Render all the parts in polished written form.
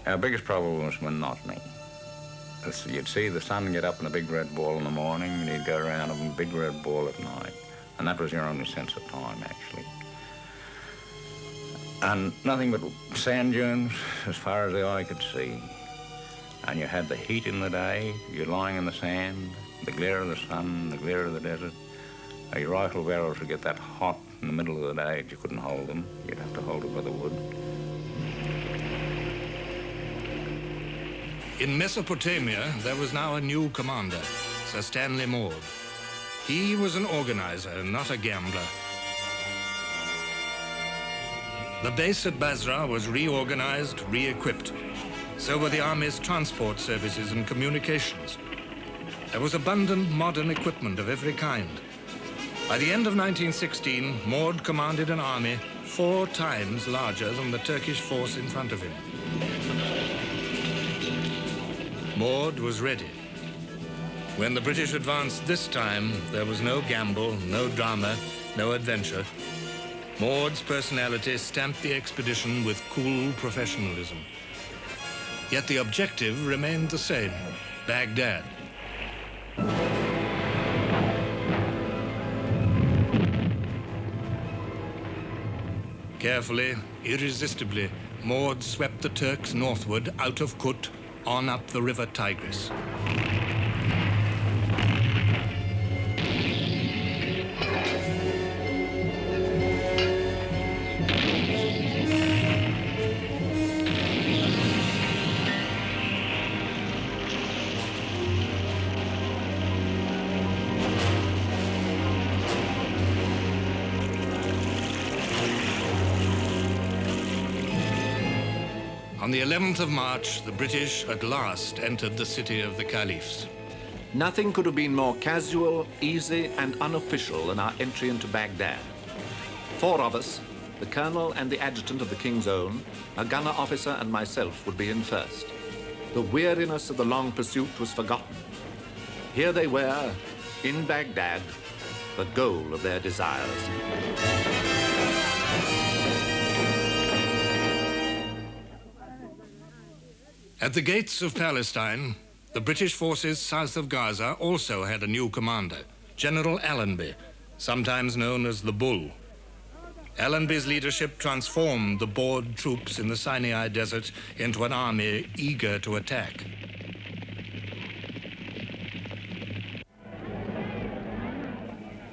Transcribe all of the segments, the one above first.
Our biggest problem was monotony. You'd see the sun get up in a big red ball in the morning, and you'd go around in a big red ball at night. And that was your only sense of time, actually. And nothing but sand dunes as far as the eye could see. And you had the heat in the day, you're lying in the sand, the glare of the sun, the glare of the desert. Your rifle barrels would get that hot in the middle of the day that you couldn't hold them. You'd have to hold it by the wood. In Mesopotamia, there was now a new commander, Sir Stanley Maude. He was an organizer, not a gambler. The base at Basra was reorganized, re-equipped. So were the Army's transport services and communications. There was abundant modern equipment of every kind. By the end of 1916, Maude commanded an army 4 times larger than the Turkish force in front of him. Maude was ready. When the British advanced this time, there was no gamble, no drama, no adventure. Maude's personality stamped the expedition with cool professionalism. Yet the objective remained the same, Baghdad. Carefully, irresistibly, Maude swept the Turks northward out of Kut, on up the river Tigris. On the 11th of March, the British at last entered the city of the Caliphs. Nothing could have been more casual, easy, and unofficial than our entry into Baghdad. 4 of us, the colonel and the adjutant of the King's Own, a gunner officer and myself would be in first. The weariness of the long pursuit was forgotten. Here they were, in Baghdad, the goal of their desires. At the gates of Palestine, the British forces south of Gaza also had a new commander, General Allenby, sometimes known as the Bull. Allenby's leadership transformed the bored troops in the Sinai Desert into an army eager to attack.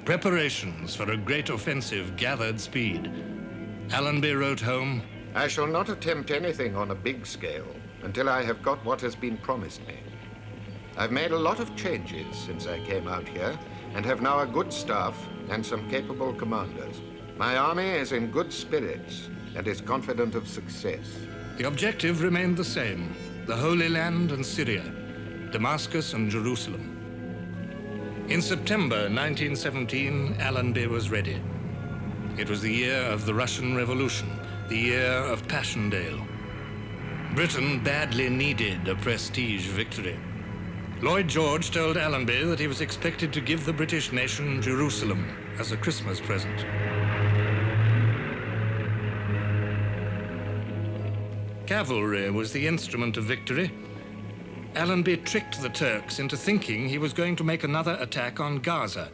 Preparations for a great offensive gathered speed. Allenby wrote home, "I shall not attempt anything on a big scale until I have got what has been promised me. I've made a lot of changes since I came out here and have now a good staff and some capable commanders. My army is in good spirits and is confident of success." The objective remained the same, the Holy Land and Syria, Damascus and Jerusalem. In September 1917, Allenby was ready. It was the year of the Russian Revolution, the year of Passchendaele. Britain badly needed a prestige victory. Lloyd George told Allenby that he was expected to give the British nation Jerusalem as a Christmas present. Cavalry was the instrument of victory. Allenby tricked the Turks into thinking he was going to make another attack on Gaza,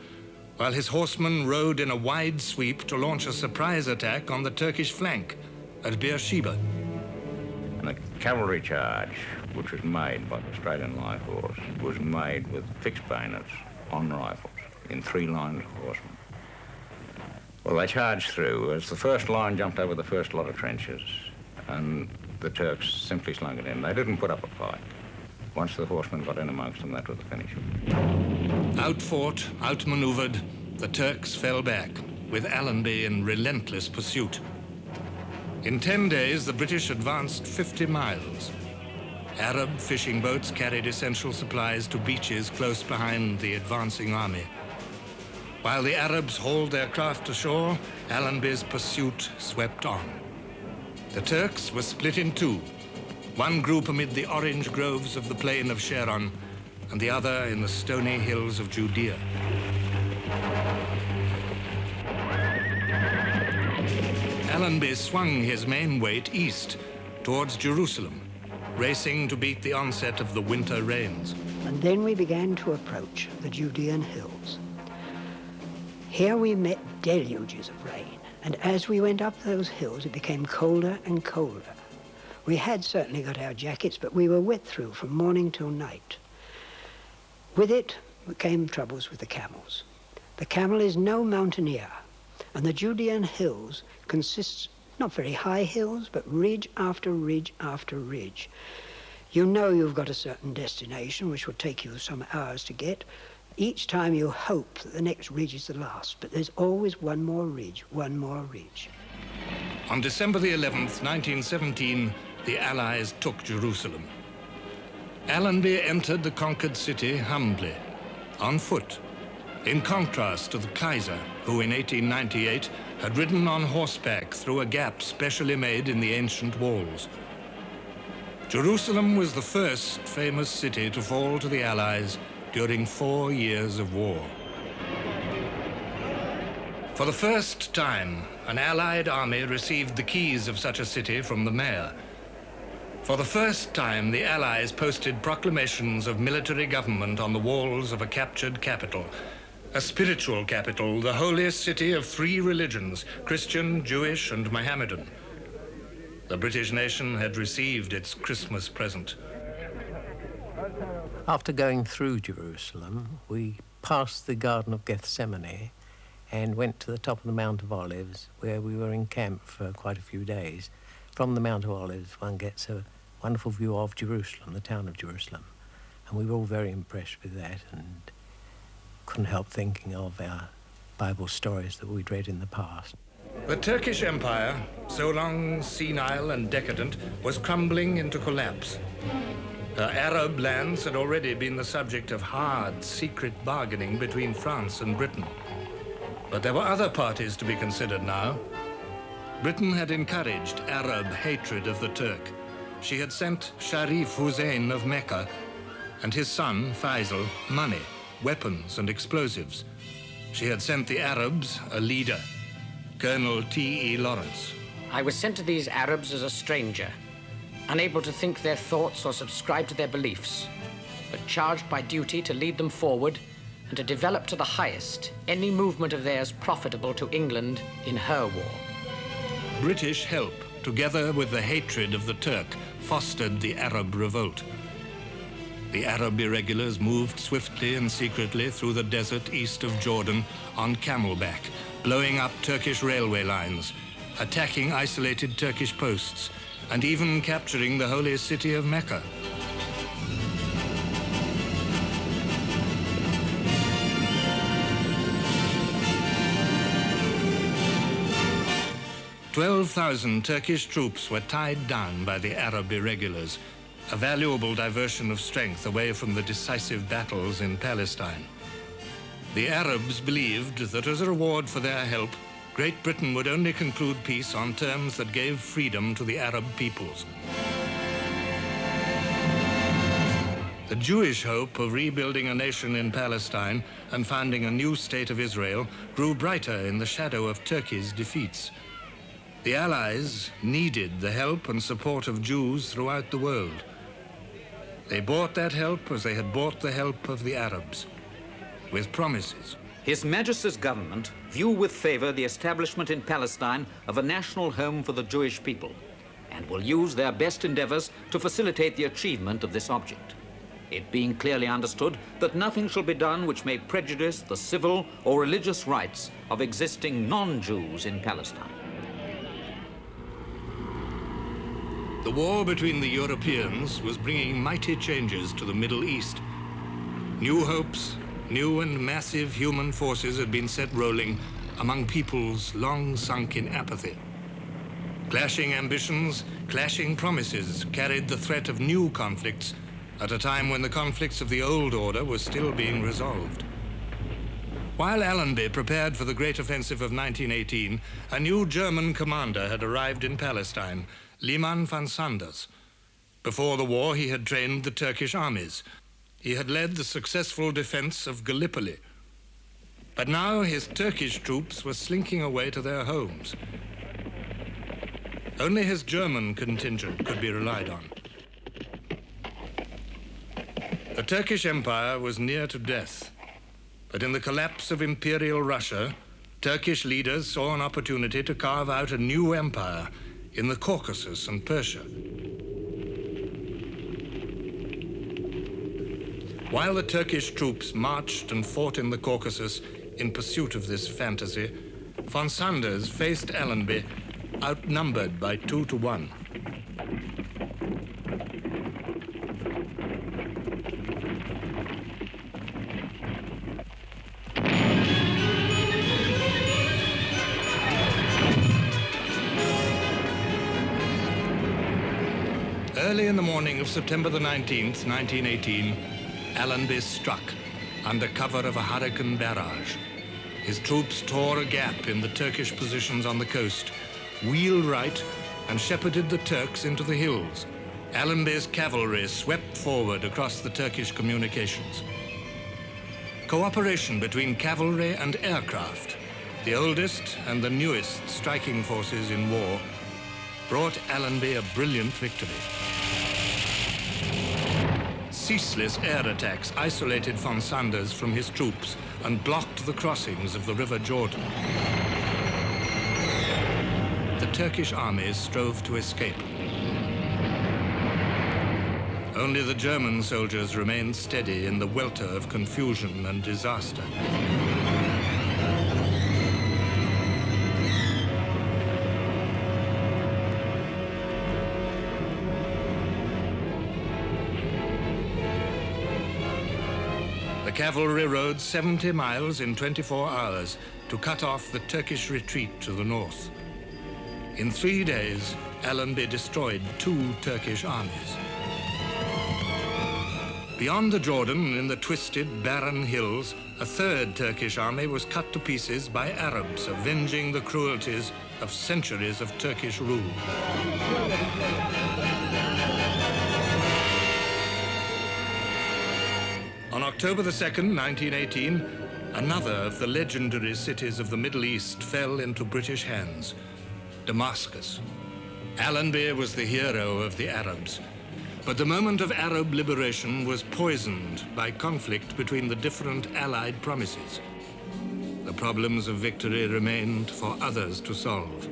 while his horsemen rode in a wide sweep to launch a surprise attack on the Turkish flank at Beersheba. And the cavalry charge, which was made by the Australian Light Horse, was made with fixed bayonets on rifles in 3 lines of horsemen. Well, they charged through as the first line jumped over the first lot of trenches, and the Turks simply slung it in. They didn't put up a fight. Once the horsemen got in amongst them, that was the finish. Outfought, outmaneuvered, the Turks fell back, with Allenby in relentless pursuit. In 10 days, the British advanced 50 miles. Arab fishing boats carried essential supplies to beaches close behind the advancing army. While the Arabs hauled their craft ashore, Allenby's pursuit swept on. The Turks were split in 2, one group amid the orange groves of the plain of Sharon, and the other in the stony hills of Judea. Allenby swung his main weight east towards Jerusalem. racing to beat the onset of the winter rains. And then we began to approach the Judean hills. Here we met deluges of rain, and as we went up those hills, it became colder and colder. We had certainly got our jackets, but we were wet through from morning till night. With it came troubles with the camels. The camel is no mountaineer, and the Judean hills consists not very high hills, but ridge after ridge after ridge. You know you've got a certain destination, which will take you some hours to get. Each time you hope that the next ridge is the last, but there's always one more ridge, one more ridge. On December the 11th, 1917, the Allies took Jerusalem. Allenby entered the conquered city humbly, on foot, in contrast to the Kaiser, who in 1898 had ridden on horseback through a gap specially made in the ancient walls. Jerusalem was the first famous city to fall to the Allies during 4 years of war. For the first time, an Allied army received the keys of such a city from the mayor. For the first time, the Allies posted proclamations of military government on the walls of a captured capital. A spiritual capital, the holiest city of 3 religions, Christian, Jewish, and Mohammedan. The British nation had received its Christmas present. After going through Jerusalem, we passed the Garden of Gethsemane and went to the top of the Mount of Olives, where we were encamped for quite a few days. From the Mount of Olives, one gets a wonderful view of Jerusalem, the town of Jerusalem. And we were all very impressed with that and couldn't help thinking of our Bible stories that we'd read in the past. The Turkish Empire, so long senile and decadent, was crumbling into collapse. Her Arab lands had already been the subject of hard, secret bargaining between France and Britain. But there were other parties to be considered now. Britain had encouraged Arab hatred of the Turk. She had sent Sharif Hussein of Mecca and his son, Faisal, money, weapons and explosives. She had sent the Arabs a leader, Colonel T.E. Lawrence. I was sent to these Arabs as a stranger, unable to think their thoughts or subscribe to their beliefs, but charged by duty to lead them forward and to develop to the highest any movement of theirs profitable to England in her war. British help, together with the hatred of the Turk, fostered the Arab revolt. The Arab irregulars moved swiftly and secretly through the desert east of Jordan on camelback, blowing up Turkish railway lines, attacking isolated Turkish posts, and even capturing the holy city of Mecca. "12,000 Turkish troops were tied down by the Arab irregulars, a valuable diversion of strength away from the decisive battles in Palestine. The Arabs believed that as a reward for their help, Great Britain would only conclude peace on terms that gave freedom to the Arab peoples. The Jewish hope of rebuilding a nation in Palestine and founding a new state of Israel grew brighter in the shadow of Turkey's defeats. The Allies needed the help and support of Jews throughout the world. They bought that help as they had bought the help of the Arabs, with promises. His Majesty's government view with favor the establishment in Palestine of a national home for the Jewish people, and will use their best endeavors to facilitate the achievement of this object, it being clearly understood that nothing shall be done which may prejudice the civil or religious rights of existing non-Jews in Palestine. The war between the Europeans was bringing mighty changes to the Middle East. New hopes, new and massive human forces had been set rolling among peoples long sunk in apathy. Clashing ambitions, clashing promises carried the threat of new conflicts at a time when the conflicts of the old order were still being resolved. While Allenby prepared for the great offensive of 1918, a new German commander had arrived in Palestine, Liman van Sanders. Before the war, he had trained the Turkish armies. He had led the successful defense of Gallipoli. But now his Turkish troops were slinking away to their homes. Only his German contingent could be relied on. Turkish Empire was near to death, but in the collapse of Imperial Russia, Turkish leaders saw an opportunity to carve out a new empire in the Caucasus and Persia. While the Turkish troops marched and fought in the Caucasus in pursuit of this fantasy, von Sanders faced Allenby outnumbered by 2 to 1. Early in the morning of September the 19th, 1918, Allenby struck under cover of a hurricane barrage. His troops tore a gap in the Turkish positions on the coast, wheeled right, and shepherded the Turks into the hills. Allenby's cavalry swept forward across the Turkish communications. Cooperation between cavalry and aircraft, the oldest and the newest striking forces in war, brought Allenby a brilliant victory. Ceaseless air attacks isolated von Sanders from his troops and blocked the crossings of the River Jordan. The Turkish armies strove to escape. Only the German soldiers remained steady in the welter of confusion and disaster. The cavalry rode 70 miles in 24 hours to cut off the Turkish retreat to the north. In 3 days, Allenby destroyed 2 Turkish armies. Beyond the Jordan, in the twisted, barren hills, a 3rd Turkish army was cut to pieces by Arabs, avenging the cruelties of centuries of Turkish rule. On October the 2nd, 1918, another of the legendary cities of the Middle East fell into British hands, Damascus. Allenby was the hero of the Arabs, but the moment of Arab liberation was poisoned by conflict between the different Allied promises. The problems of victory remained for others to solve.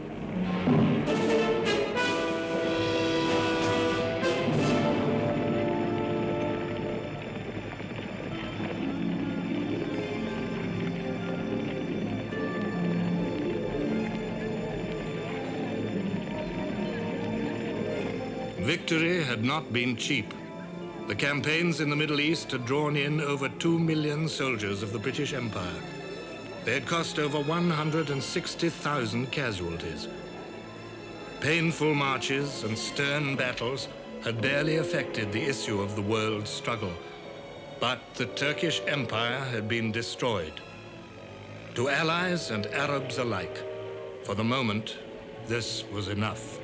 Victory had not been cheap. The campaigns in the Middle East had drawn in over 2 million soldiers of the British Empire. They had cost over 160,000 casualties. Painful marches and stern battles had barely affected the issue of the world's struggle. But the Turkish Empire had been destroyed. To Allies and Arabs alike, for the moment, this was enough.